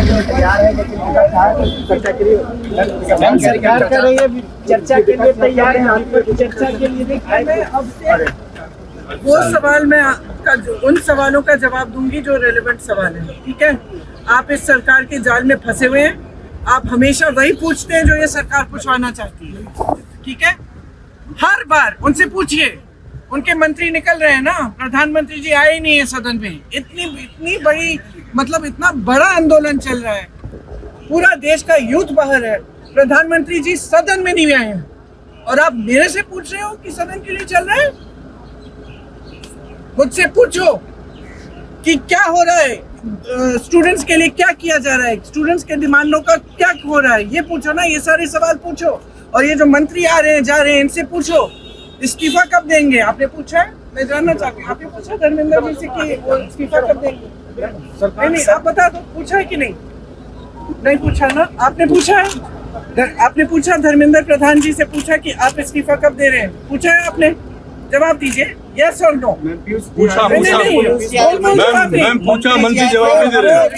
तैयार है, लेकिन चर्चा के लिए सरकार कर रही है, चर्चा के लिए तैयार है, चर्चा के लिए वो सवाल मैं उन सवालों का जवाब दूंगी जो रेलेवेंट सवाल है। ठीक है, आप इस सरकार के जाल में फंसे हुए हैं। आप हमेशा वही पूछते हैं जो ये सरकार पूछवाना चाहती है। ठीक है, हर बार उनसे पूछिए। उनके मंत्री निकल रहे हैं ना, प्रधानमंत्री जी आए ही नहीं है सदन में। इतनी बड़ी मतलब इतना बड़ा आंदोलन चल रहा है, पूरा देश का यूथ बाहर है, प्रधानमंत्री जी सदन में नहीं आए हैं और आप मेरे से पूछ रहे हो कि सदन के लिए चल रहा है। मुझसे पूछो कि क्या हो रहा है, स्टूडेंट्स के लिए क्या किया जा रहा है, स्टूडेंट्स के डिमांडों का क्या हो रहा है, ये पूछो ना। ये सारे सवाल पूछो। और ये जो मंत्री आ रहे हैं जा रहे हैं, इनसे पूछो इस्तीफा कब देंगे। आपने पूछा है, मैं जानना चाहती हूँ, आपने पूछा धर्मेंद्र जी से कि वो इस्तीफा कब देंगे? नहीं, आप बता दो, पूछा है कि नहीं? नहीं पूछा ना, आपने पूछा है? आपने पूछा धर्मेंद्र प्रधान जी से पूछा कि आप इस्तीफा कब दे रहे हैं? पूछा है आपने? जवाब दीजिए, यस और नो। पूछा मंत्री जवाब नहीं दे रहे।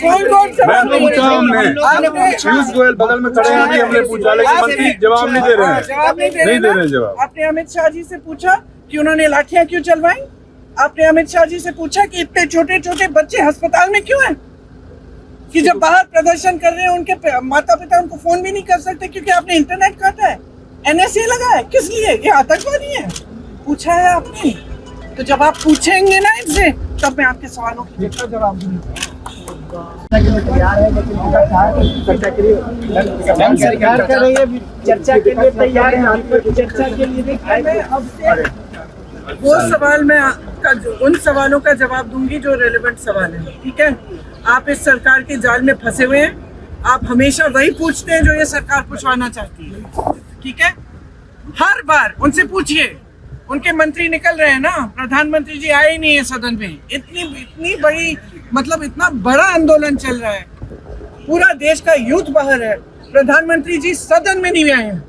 पूछा हमने, पीयूष गोयल बगल में खड़े हैं, हमने पूछा, लेकिन मंत्री जवाब नहीं दे रहे हैं, नहीं दे रहे जवाब। आपने अमित शाह जी से पूछा कि उन्होंने लाठियां क्यों चलवाई? आपने अमित शाह जी से पूछा कि इतने छोटे छोटे बच्चे अस्पताल में क्यों हैं? कि जब बाहर प्रदर्शन कर रहे हैं उनके माता पिता उनको फोन भी नहीं कर सकते क्योंकि आपने इंटरनेट काटा है, NSA लगा है। किस लिए? ये आतंकवादी है। पूछा है आपने? तो जब आप पूछेंगे ना इनसे, तब मैं आपके सवालों की जवाब दूंगा। तैयार है, लेकिन चर्चा के लिए सरकार कर रही है, चर्चा के लिए तैयार है, चर्चा के लिए वो सवाल मैं उन सवालों का जवाब दूंगी जो रेलेवेंट सवाल है। ठीक है, आप इस सरकार के जाल में फंसे हुए हैं। आप हमेशा वही पूछते हैं जो ये सरकार पूछवाना चाहती है। ठीक है, हर बार उनसे पूछिए। उनके मंत्री निकल रहे हैं ना, प्रधानमंत्री जी आए ही नहीं है सदन में। इतनी बड़ी मतलब इतना बड़ा आंदोलन चल रहा है, पूरा देश का यूथ बाहर है, प्रधानमंत्री जी सदन में नहीं आए हैं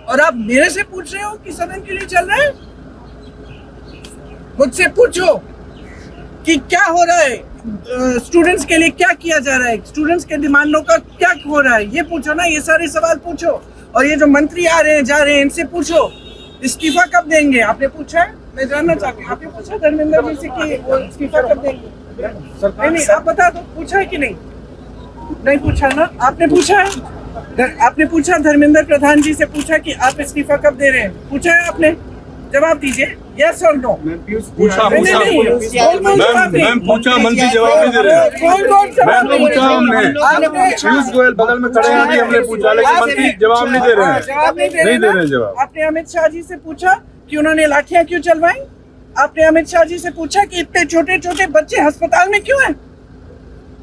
और आप मेरे से पूछ रहे हो कि सदन के लिए चल रहा है। मुझसे पूछो कि क्या हो रहा है, स्टूडेंट्स के लिए क्या किया जा रहा है, स्टूडेंट्स के डिमांडों का क्या हो रहा है, ये पूछो ना। ये सारे सवाल पूछो। और ये जो मंत्री आ रहे हैं जा रहे हैं, इनसे पूछो इस्तीफा कब देंगे। आपने पूछा है, मैं जानना चाहती हूँ, आपने पूछा धर्मेंद्र जी से कि वो इस्तीफा कब देंगे? नहीं, आप बता दो, पूछा है कि नहीं? नहीं पूछा ना, आपने पूछा है? आपने पूछा धर्मेंद्र प्रधान जी से पूछा कि आप इस्तीफा कब दे रहे हैं? पूछा है आपने? जवाब दीजिए, यस और नो। पूछा मंत्री जवाब नहीं दे रहे। पूछा हमने, पीयूष गोयल बगल में खड़े हैं, हमने पूछा, लेकिन मंत्री जवाब नहीं दे रहे हैं, नहीं दे रहे जवाब। आपने अमित शाह जी से पूछा कि उन्होंने लाठियां क्यों चलवाई? आपने अमित शाह जी से पूछा कि इतने छोटे छोटे बच्चे अस्पताल में क्यों हैं?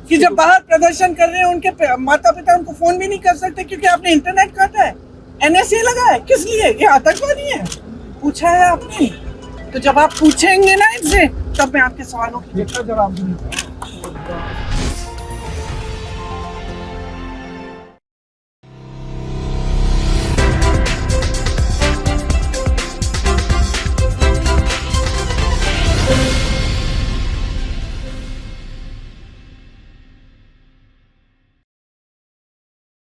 कि जब बाहर प्रदर्शन कर रहे हैं उनके माता पिता उनको फोन भी नहीं कर सकते क्योंकि आपने इंटरनेट काटा है, NSA लगा है। किस लिए? ये आतंकवादी है। पूछा है आपने? तो जब आप पूछेंगे ना इनसे, तब मैं आपके सवालों की जवाब दूंगा।